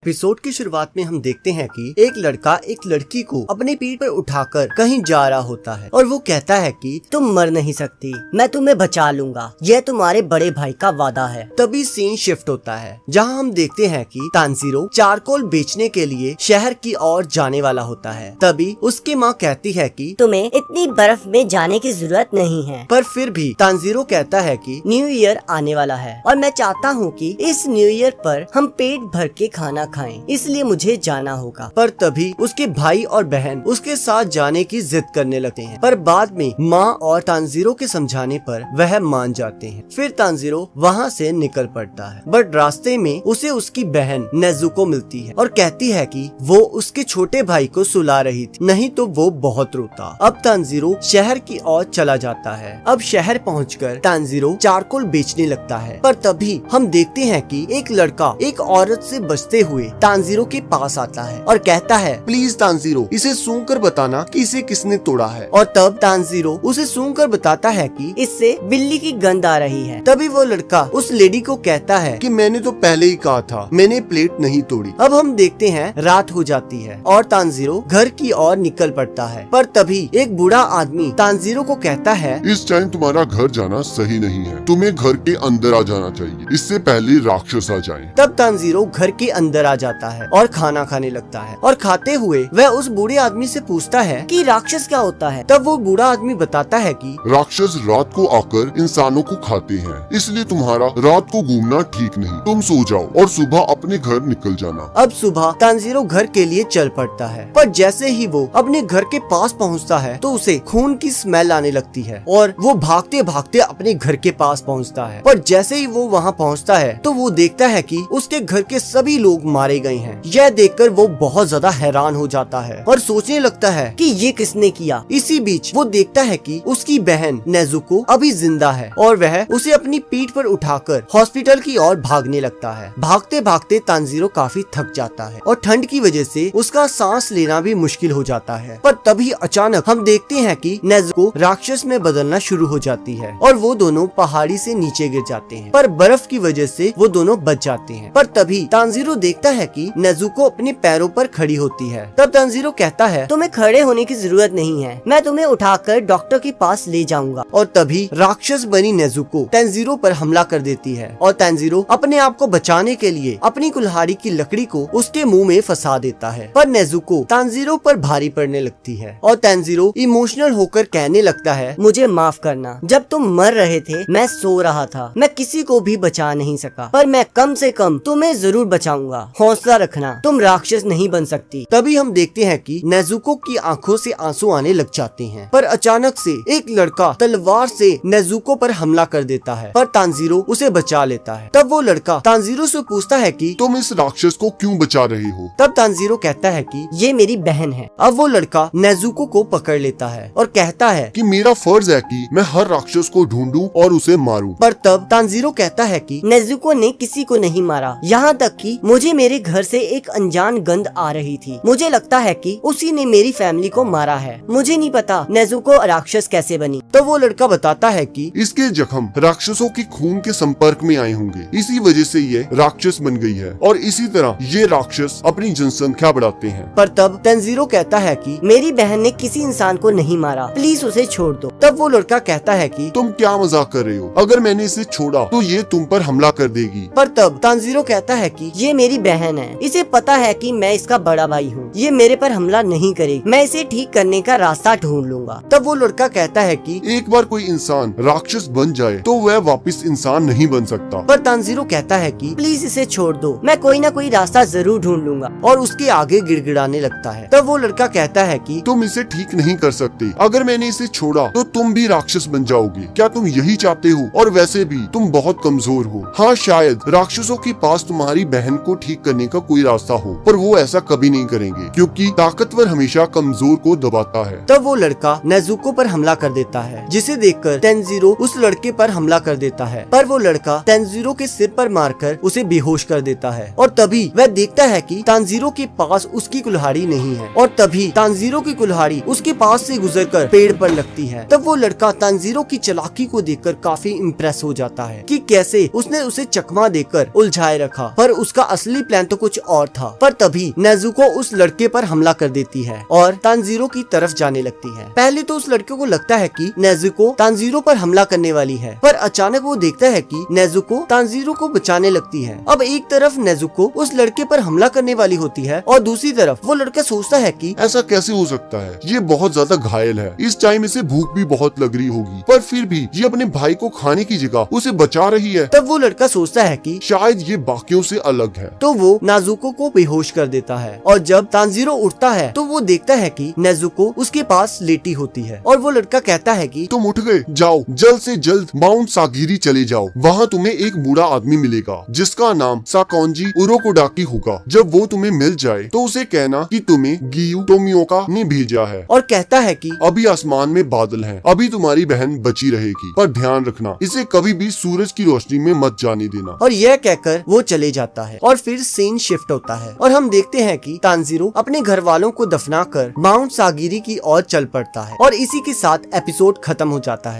Episode की शुरुआत में हम देखते हैं कि एक लड़का एक लड़की को अपनी पीठ पर उठाकर कहीं जा रहा होता है और वो कहता है कि तुम मर नहीं सकती, मैं तुम्हें बचा लूंगा, यह तुम्हारे बड़े भाई का वादा है। तभी सीन शिफ्ट होता है जहां हम देखते हैं कि तानजीरो चारकोल बेचने के लिए शहर की ओर जाने वाला होता है। तभी उसकी माँ कहती है कि तुम्हें इतनी बर्फ में जाने की जरूरत नहीं है। पर फिर भी तानजीरो कहता है कि न्यू ईयर आने वाला है और मैं चाहता हूँ कि इस न्यू ईयर पर हम पेट भर के खाना खाएं, इसलिए मुझे जाना होगा। पर तभी उसके भाई और बहन उसके साथ जाने की जिद करने लगते हैं, पर बाद में माँ और तानजीरो के समझाने पर वह मान जाते हैं। फिर तानजीरो वहाँ से निकल पड़ता है, बट रास्ते में उसे उसकी बहन नेजुको मिलती है और कहती है कि वो उसके छोटे भाई को सुला रही थी, नहीं तो वो बहुत रोता। अब तानजीरो शहर की ओर चला जाता है। अब शहर पहुंचकर तानजीरो चारकोल बेचने लगता है, पर तभी हम देखते हैं कि एक लड़का एक औरत से बचते हुए तानजीरो के पास आता है और कहता है, प्लीज तानजीरो, इसे सूंघ कर बताना कि इसे किसने तोड़ा है। और तब तानजीरो उसे सूंघ कर बताता है कि इससे बिल्ली की गंध आ रही है। तभी वो लड़का उस लेडी को कहता है कि मैंने तो पहले ही कहा था, मैंने प्लेट नहीं तोड़ी। अब हम देखते हैं रात हो जाती है और तानजीरो घर की ओर निकल पड़ता है, पर तभी एक बूढ़ा आदमी तानजीरो को कहता है, इस टाइम तुम्हारा घर जाना सही नहीं है, तुम्हें घर के अंदर आ जाना चाहिए, इससे पहले राक्षस आ जाएं। तब तानजीरो घर के अंदर आ जाता है और खाना खाने लगता है और खाते हुए वह उस बूढ़े आदमी से पूछता है कि राक्षस क्या होता है। तब वो बूढ़ा आदमी बताता है कि राक्षस रात को आकर इंसानों को खाते हैं, इसलिए तुम्हारा रात को घूमना ठीक नहीं, तुम सो जाओ और सुबह अपने घर निकल जाना। अब सुबह तानजीरो घर के लिए चल पड़ता है, पर जैसे ही वो अपने घर के पास पहुंचता है तो उसे खून की स्मेल आने लगती है और वो भागते भागते अपने घर के पास पहुंचता है। पर जैसे ही वो वहां पहुंचता है तो वो देखता है कि उसके घर के सभी लोग मारे गए हैं। यह देखकर वो बहुत ज्यादा हैरान हो जाता है और सोचने लगता है कि ये किसने किया। इसी बीच वो देखता है कि उसकी बहन नेजुको अभी जिंदा है और वह उसे अपनी पीठ पर उठाकर हॉस्पिटल की ओर भागने लगता है। भागते भागते तानजीरो काफी थक जाता है और ठंड की वजह से उसका सांस लेना भी मुश्किल हो जाता है। पर तभी अचानक हम देखते हैं कि नेजुको राक्षस में बदलना शुरू हो जाती है और वो दोनों पहाड़ी से नीचे गिर जाते हैं, पर बर्फ की वजह से वो दोनों बच जाते हैं। पर तभी तानजीरो देखता है कि नेजुको अपने पैरों पर खड़ी होती है। तब तानजीरो कहता है, तुम्हें खड़े होने की जरूरत नहीं है, मैं तुम्हें उठाकर डॉक्टर के पास ले जाऊंगा। और तभी राक्षस बनी नेजुको तानजीरो पर हमला कर देती है और तानजीरो अपने आप को बचाने के लिए अपनी कुल्हाड़ी की लकड़ी को उसके मुंह में फंसा देता है। पर नेजुको तानजीरो पर भारी पड़ने लगती है और तानजीरो इमोशनल होकर कहने लगता है, मुझे माफ करना, जब तुम मर रहे थे मैं सो रहा था, मैं किसी को भी बचा नहीं सका, पर मैं कम से कम तुम्हें जरूर बचाऊंगा, हौसला रखना, तुम राक्षस नहीं बन सकती। तभी हम देखते हैं कि नेजुको की आंखों से आंसू आने लग जाते हैं, पर अचानक से एक लड़का तलवार से नेजुको पर हमला कर देता है, पर तानजीरो उसे बचा लेता है। तब वो लड़का तानजीरो से पूछता है कि तुम इस राक्षस को क्यों बचा रहे हो? तब तानजीरो कहता है कि ये मेरी बहन है। अब वो लड़का नेजुको को पकड़ लेता है और कहता है कि मेरा फर्ज है कि मैं हर राक्षस को ढूंढूं और उसे मारूं। पर तब तानजीरो कहता है कि नेजुको ने किसी को नहीं मारा, यहाँ तक कि मुझे मेरे घर से एक अनजान गंध आ रही थी, मुझे लगता है कि उसी ने मेरी फैमिली को मारा है, मुझे नहीं पता नेजुको राक्षस कैसे बनी। तो वो लड़का बताता है कि इसके जख्म राक्षसों की खून के संपर्क में आए होंगे, इसी वजह से ये राक्षस बन गई है और इसी तरह ये राक्षस अपनी जनसंख्या बढ़ाते हैं। पर तब तानजीरो कहता है कि मेरी बहन ने किसी इंसान को नहीं मारा, प्लीज उसे छोड़ दो। तब वो लड़का कहता है कि तुम क्या मजाक कर रहे हो, अगर मैंने इसे छोड़ा तो ये तुम पर हमला कर देगी। पर तब तानजीरो कहता है कि ये मेरी बहन है, इसे पता है कि मैं इसका बड़ा भाई हूँ, ये मेरे पर हमला नहीं करेगी, मैं इसे ठीक करने का रास्ता ढूंढ लूंगा। तब वो लड़का कहता है कि एक बार कोई इंसान राक्षस बन जाए तो वह वापस इंसान नहीं बन सकता। पर तानजीरो कहता है कि प्लीज इसे छोड़ दो, मैं कोई ना कोई रास्ता जरूर ढूंढ लूंगा। और उसके आगे गिड़गिड़ाने लगता है। तब वो लड़का कहता है कि तुम इसे ठीक नहीं कर सकते, अगर मैंने इसे छोड़ा तो तुम भी राक्षस बन जाओगे, क्या तुम यही चाहते हो? और वैसे भी तुम बहुत कमजोर हो। हाँ, शायद राक्षसों के पास तुम्हारी बहन को ठीक करने का कोई रास्ता हो, पर वो ऐसा कभी नहीं करेंगे क्योंकि ताकतवर हमेशा कमजोर को दबाता है। तब वो लड़का नेजुको पर हमला कर देता है, जिसे देखकर तानजीरो उस लड़के पर हमला कर देता है, पर वो लड़का तानजीरो के सिर पर मारकर उसे बेहोश कर देता है। और तभी वह देखता है कि तानजीरो के पास उसकी कुल्हाड़ी नहीं है और तभी तानजीरो की कुल्हाड़ी उसके पास से गुजरकर पेड़ पर लगती है। तब तब वो लड़का तानजीरो की चालाकी को देखकर काफी इम्प्रेस हो जाता है कि कैसे उसने उसे चकमा देकर उलझाए रखा, पर उसका असली प्लान तो कुछ और था। पर तभी नेजुको उस लड़के पर हमला कर देती है और तानजीरो की तरफ जाने लगती है। पहले तो उस लड़के को लगता है कि नेजुको तानजीरो पर हमला करने वाली है, पर अचानक वो देखता है कि नेजुको तानजीरो को बचाने लगती है। अब एक तरफ नेजुको उस लड़के पर हमला करने वाली होती है और दूसरी तरफ वो लड़का सोचता है कि ऐसा कैसे हो सकता है, ये बहुत ज्यादा घायल है, इस टाइम इसे भूख भी बहुत लग रही होगी, पर फिर भी ये अपने भाई को खाने की जगह उसे बचा रही है। तब वो लड़का सोचता है कि शायद ये बाकियों से अलग है। तो वो नाजुको को बेहोश कर देता है और जब तानजीरो उठता है तो वो देखता है कि नेजुको उसके पास लेटी होती है और वो लड़का कहता है कि तुम उठ गए, जाओ जल्द से जल्द माउंट सागिरी चले जाओ, वहाँ तुम्हें एक बूढ़ा आदमी मिलेगा जिसका नाम साकोंजी उरोकोडाकी होगा। जब वो तुम्हें मिल जाए तो उसे कहना कि तुम्हें गियू टोमियोका ने भेजा है और कहता है कि अभी आसमान में बादल हैं, अभी तुम्हारी बहन बची रहेगी, पर ध्यान रखना इसे कभी भी सूरज की रोशनी में मत जाने देना। और यह कहकर वो चले जाता है और फिर सीन शिफ्ट होता है और हम देखते हैं कि तानजीरो अपने घर वालों को दफनाकर माउंट सागिरी की ओर चल पड़ता है और इसी के साथ एपिसोड खत्म हो जाता है।